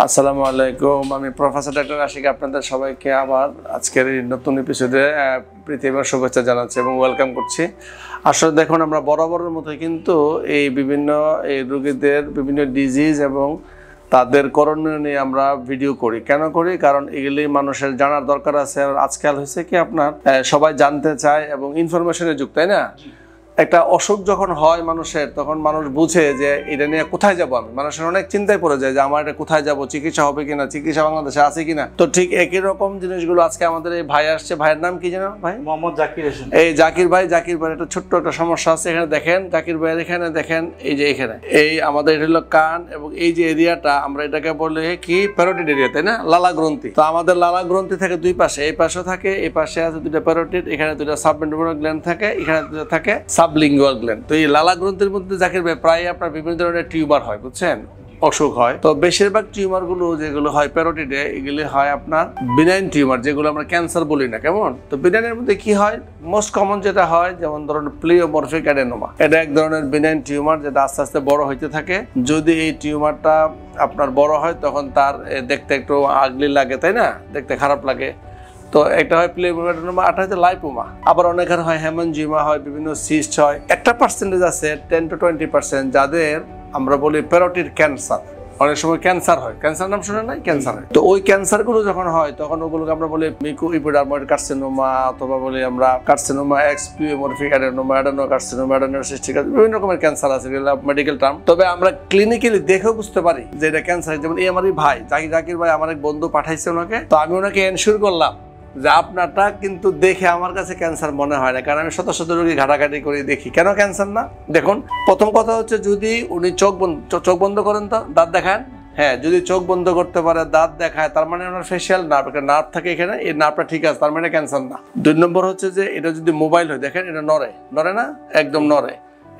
আসসালামু আলাইকুম, আমি প্রফেসর ডক্টর আশিক আপনাদের সবাইকে আবার আজকের এই নতুন এপিসোডে পৃথিবীর শুভেচ্ছা জানাচ্ছি এবং ওয়েলকাম করছি। আসলে দেখুন, আমরা বরাবরের মতো কিন্তু এই বিভিন্ন রোগীদের বিভিন্ন ডিজিজ এবং তাদের করণীয় নিয়ে আমরা ভিডিও করি। কেন করি? কারণ এগুলি মানুষের জানার দরকার আছে। আজকাল হয়েছে কি, আপনার সবাই জানতে চায় এবং ইনফরমেশনের যুগ, তাই না? একটা অসুখ যখন হয় মানুষের, তখন মানুষ বুঝে যে এটা নিয়ে কোথায় যাব। আমি মানুষের অনেক চিন্তায় পড়ে যায় যে আমার এটা কোথায় যাব, চিকিৎসা হবে কিনা, চিকিৎসা বাংলাদেশে আছে কিনা। তো ঠিক একই রকম জিনিসগুলো আজকে আমাদের এই ভাই আসছে। ভাইয়ের নাম কি জানো ভাই? মোহাম্মদ জাকির হোসেন। এই জাকির ভাই একটা ছোট্ট একটা সমস্যা আছে। এখানে দেখেন জাকির ভাইয়ের, এখানে দেখেন, এই যে এখানে এই আমাদের এটা হলো কান, এবং এই যে এরিয়াটা আমরা এটাকে বলে কি প্যারোটিড এরিয়া, তাই না? লালা গ্রন্থি। তো আমাদের লালা গ্রন্থি থাকে দুই পাশে, এই পাশেও থাকে, এই পাশে আছে দুইটা প্যারোটিড, এখানে দুইটা সাবমেন্ডিবুলার গ্ল্যান্ড থাকে, এখানে দুটো থাকে সাবলিঙ্গুয়াল গ্ল্যান্ড। তো এই লালা গ্রন্থির মধ্যে জাকির ভাই প্রায় আপনার বিভিন্ন ধরনের টিউমার হয়, বুঝছেন, অসুখ হয়। তো বেশিরভাগ টিউমার গুলো যেগুলো হয় প্যারোটিডে, এগুলি হয় আপনার বিনাইন টিউমার, যেগুলো আমরা ক্যান্সার বলি না, কেমন? তো বিনাইনের মধ্যে কি হয়? মোস্ট কমন যেটা হয়, যেমন ধরুন প্লিওমরফিক অ্যাডেনোমা। এটা এক ধরনের বিনাইন টিউমার, যেটা আস্তে আস্তে বড় হইতে থাকে। যদি এই টিউমারটা আপনার বড় হয়, তখন তার দেখতে একটু আগলি লাগে, তাই না? দেখতে খারাপ লাগে। তো একটা হয় প্লিওমা, একটা হচ্ছে লাইপোমা। আবার অনেকের হয় হেমানজিওমা হয়, বিভিন্ন সিস্ট হয়। একটা পার্সেন্টেজ আছে 10 to 20% যাদের আমরা বলি প্যারোটিড ক্যান্সার। অনেক সময় ক্যান্সার হয়, ক্যান্সার নাম শুনে নাই? ক্যান্সার হয়। তো ওই ক্যান্সারগুলো যখন হয়, তখন ওগুলোকে আমরা বলি মিকোইপিডার্ময়েড কার্সিনোমা, অথবা বলি আমরা কার্সিনোমা এক্স প্লিওমরফিক অ্যাডেনোমা, অ্যাডেনোকার্সিনোমা, অ্যাডেনোসিস্টিক, বিভিন্ন রকমের ক্যান্সার আছে, এগুলো মেডিকেল টার্ম। তবে আমরা ক্লিনিক্যালি দেখেও বুঝতে পারি যে এটা ক্যান্সার। যেমন এই আমারই ভাই জাকির ভাই, আমার এক বন্ধু পাঠাইছে ওনাকে, তো আমি ওনাকে এনশিওর করলাম যে আপনারটা কিন্তু দেখে আমার কাছে ক্যান্সার মনে হয় না, কারণ আমি শত শত রোগী ঘাটাঘাটি করে দেখি। কেন ক্যান্সার না? দেখুন, প্রথম কথা হচ্ছে, যদি উনি চোখ বন্ধ করেন, তো দাঁত দেখান। হ্যাঁ, যদি চোখ বন্ধ করতে পারে, দাঁত দেখায়, তার মানে ওনার ফেশিয়াল নার্ভ, একটা নার্ভ থাকে এখানে, এই নার্ভটা ঠিক আছে, তার মানে ক্যান্সার না। 2 নম্বর হচ্ছে যে এটা যদি মোবাইল হয়, দেখেন এটা নড়ে না, একদম নড়ে,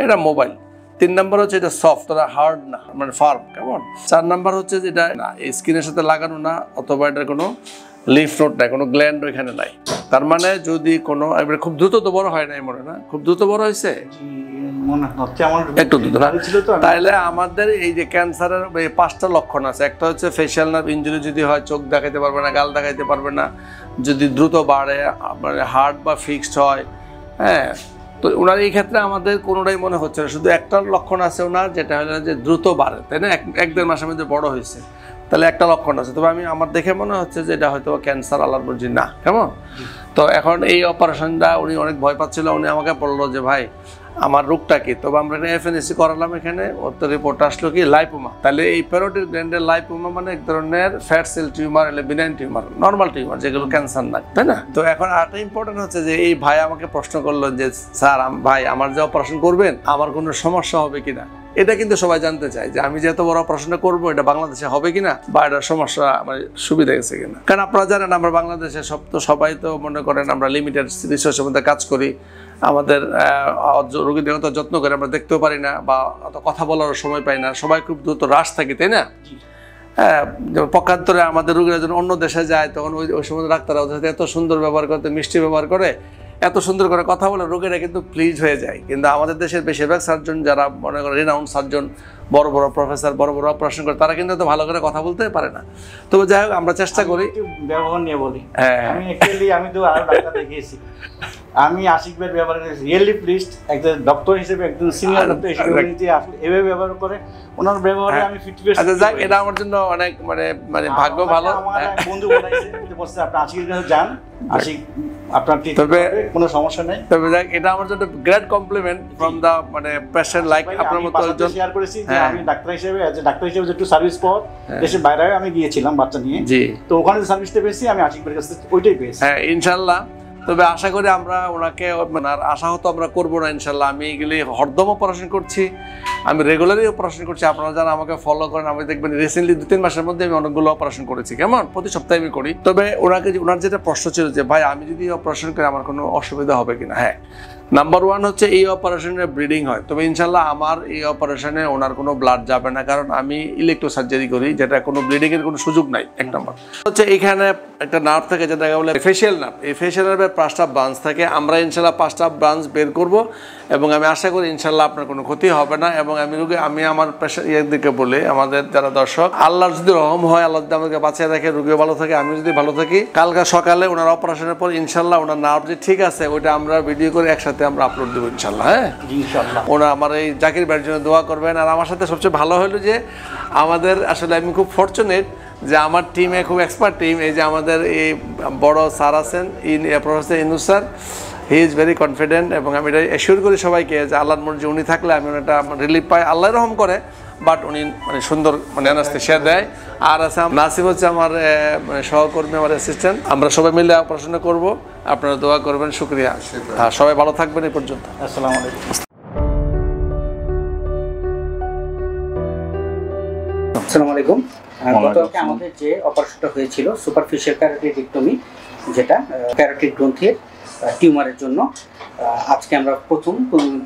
এটা মোবাইল। 3 নম্বর হচ্ছে এটা সফট, ওরা হার্ড না, মানে ফার্ম, কেমন? 4 নম্বর হচ্ছে যে এটা না স্কিনের সাথে লাগানো না, অথবা এটার কোনো লিফ নোট নাই, কোনো গ্ল্যান্ড এখানে নাই। তার মানে যদি কোনো খুব দ্রুত তো বড় হয় নাই, মনে না? খুব দ্রুত বড় হয়েছে, একটু দ্রুত, তাহলে আমাদের এই যে ক্যান্সারের 5টা লক্ষণ আছে। একটা হচ্ছে ফেশিয়াল নার্ভ ইনজুরি যদি হয়, চোখ দেখাইতে পারবে না, গাল দেখাইতে পারবে না। যদি দ্রুত বাড়ে, মানে হার্ট বা ফিক্সড হয়, হ্যাঁ। তো ওনার এই ক্ষেত্রে আমাদের কোনোটাই মনে হচ্ছে না। শুধু একটা লক্ষণ আছে ওনার, যেটা হলো যে দ্রুত বাড়ে, তাই না? 1-1.5 মাসের মধ্যে বড় হয়েছে, তাহলে একটা লক্ষণ আছে। তবে আমার দেখে মনে হচ্ছে যে এটা হয়তো ক্যান্সার, আল্লাহর মর্জি না, কেমন? তো এখন এই অপারেশনটা উনি অনেক ভয় পাচ্ছিল। উনি আমাকে বললো যে ভাই আমার রোগটা কি? তবে আমরা এখানে এফএনএসি করালাম, এখানে ওর তো রিপোর্ট আসলো কি লাইপোমা। তাহলে এই প্যারোটিড গ্ল্যান্ডের লাইপোমা মানে এক ধরনের fat cell tumour, benign tumour, normal tumour, যেগুলো ক্যান্সার না, তাই না? তো এখন আরেকটা ইম্পর্টেন্ট হচ্ছে যে এই ভাই আমাকে প্রশ্ন করলো যে স্যার ভাই, আমার যে অপারেশন করবেন, আমার কোনো সমস্যা হবে কিনা? এটা কিন্তু সবাই জানতে চায় যে আমি যে এত বড় অপারেশনটা করবো, এটা বাংলাদেশে হবে কিনা, বা এটার সমস্যা মানে সুবিধা গেছে কিনা। কারণ আপনারা জানেন, আমরা বাংলাদেশে সবাই তো মনে করেন আমরা লিমিটেড রিসোর্সের মধ্যে কাজ করি। আমাদের রোগীদের অত যত্ন করে আমরা দেখতেও পারি না, বা অত কথা বলার সময় পাই না। সবাই খুব দ্রুত রাশ থাকি, তাই না? হ্যাঁ, যেমন পক্ষান্তরে আমাদের রোগীরা যখন অন্য দেশে যায়, তখন ওই সময় ডাক্তাররা ওদের সাথে এত সুন্দর ব্যবহার করতে, মিষ্টি ব্যবহার করে, এত সুন্দর করে কথা বলে, রোগীরা কিন্তু প্লিজ হয়ে যায়। কিন্তু আমাদের দেশের বেশিরভাগ সার্জন, যারা মনে করেন রিনাউন্ড সার্জন, বড় বড় প্রফেসর, বড় বড় অপারেশন করে, তারা কিন্তু এত ভালো করে কথা বলতে পারে না। তবে যাই হোক, আমরা চেষ্টা করি। ব্যবহার নিয়ে বলি, হ্যাঁ, আমি তো আরো ডাক্তার দেখিয়েছি। আমি আশিক ভাইয়ের ব্যবহার রিয়েলি প্লিজড। একজন ডক্টর হিসেবে, একজন সিনিয়র ডক্টর হিসেবে এভাবে ব্যবহার করে, ওনার ব্যবহারে আমি 50%। আচ্ছা যাক, এটা আমার জন্য অনেক মানে ভাগ্য ভালো। আমার বন্ধু বলাইছে, বলছে আপনি আশিকের কাছে যান, আশিক আপনার ঠিক হবে, কোনো সমস্যা নাই। তবে যাক, এটা আমার জন্য গ্রেট কমপ্লিমেন্ট ফ্রম দা মানে পেশেন্ট, লাইক আপনার মতো একজন শেয়ার করেছি যে আমি ডাক্তার হিসেবে একটু সার্ভিস পাওয়ার দেশের বাইরে আমি গিয়েছিলাম বাচ্চা নিয়ে। জি, তো ওখানে যে সার্ভিসটা পেয়েছি, আমি আশিক ভাইয়ের কাছে ওইটাই পেয়েছি। হ্যাঁ, ইনশাআল্লাহ। তবে আশা করি আমরা ওনাকে, আর আশা হতো আমরা করবো না ইনশাল্লাহ। আমি এগুলি হরদম অপারেশন করছি, আমি রেগুলারই অপারেশন করছি। আপনারা যারা আমাকে ফলো করেন, আমি দেখবেন রিসেন্টলি 2-3 মাসের মধ্যে আমি অনেকগুলো অপারেশন করেছি, কেমন? প্রতি সপ্তাহে আমি করি। তবে ওনার যেটা প্রশ্ন ছিল যে ভাই, আমি যদি অপারেশন করি আমার কোনো অসুবিধা হবে কিনা? হ্যাঁ, নাম্বার 1 হচ্ছে এই অপারেশনে ব্লিডিং হয়, তবে ইনশাল্লাহ আমার এই অপারেশনে ওনার কোনো ব্লাড যাবে না, কারণ আমি ইলেকট্রো সার্জারি করি, যেটা কোনো ব্লিডিং এর কোনো সুযোগ নাই। এক নম্বর হচ্ছে এখানে একটা নার্ভ থাকে যেটাকে বলে ফেশিয়াল নার্ভ। এই ফেশিয়াল নার্ভের 5টা ব্রাঞ্চ থাকে, আমরা ইনশাল্লাহ 5টা ব্রাঞ্চ বের করব এবং আমি আশা করি ইনশাল্লাহ আপনার কোনো ক্ষতি হবে না। এবং আমি আমার ইয়ের দিকে বলে আমাদের যারা দর্শক, আল্লাহর যদি রহম হয়, আল্লাহ যদি আমাকে বাঁচিয়ে রাখে, রোগীও ভালো থাকে, আমি যদি ভালো থাকি, কালকে সকালে ওনার অপারেশনের পর ইনশাল্লাহ ওনার নার্ভ যে ঠিক আছে ওইটা আমরা ভিডিও করে একসাথে আমরা আপলোড দেবো ইনশাল্লাহ। হ্যাঁ ইনশাআল্লাহ। ওনা আমার এই জাকির ভাইয়ের জন্য দোয়া করবেন। আর আমার সাথে সবচেয়ে ভালো হলো যে আমাদের আসলে আমি খুব ফরচুনেট যে আমার টিমে খুব এক্সপার্ট টিম, এই যে আমাদের এই বড় স্যার আছেন professor Yunus sir, he is very confident. এবং আমি এটা অ্যাসিওর করি সবাইকে যে আল্লাহর মর্জি উনি থাকলে আমি ওটা রিলিফ পাই, আল্লাহ রহম করে, বাট উনি মানে সুন্দর মানে অ্যানাস্থেসিয়া দেয়। আর আছে নাসিব হচ্ছে আমার মানে সহকর্মী, আমার অ্যাসিস্ট্যান্ট, আমরা সবাই মিলে অপারেশন করব, আপনারা দোয়া করবেন। শুক্রিয়া। হ্যাঁ, সবাই ভালো থাকবেন এই পর্যন্ত। আসসালামু আলাইকুম। আসসালামু আলাইকুম। গতকালকে আমাদের যে অপারেশনটা হয়েছিল সুপারফিশিয়াল প্যারোটিডেক্টমি, যেটা প্যারোটিড গ্রন্থির টিউমারের জন্য, আজকে আমরা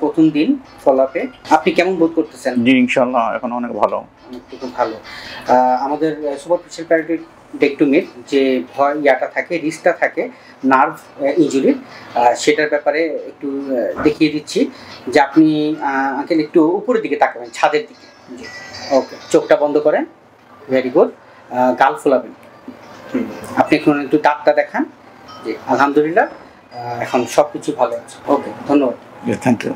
প্রথম দিন ফলোআপে। আপনি কেমন বোধ করতেছেন? জি ইনশাআল্লাহ এখন অনেক ভালো। খুব ভালো। আমাদের সুপারফিশিয়াল প্যারোটিডেক্টমির যে ইয়াটা থাকে, রিস্কটা থাকে নার্ভ ইনজুরির, সেটার ব্যাপারে একটু দেখিয়ে দিচ্ছি। যে আপনি আঙ্কেল একটু উপরের দিকে তাকাবেন, ছাদের দিকে। ওকে, চোখটা বন্ধ করেন। Very good. গাল ফোলাবেন। আপনি এখন একটু দাঁতটা দেখান। জি, আলহামদুলিল্লাহ এখন সব কিছু ভালো আছে। ওকে, ধন্যবাদ। Thank you.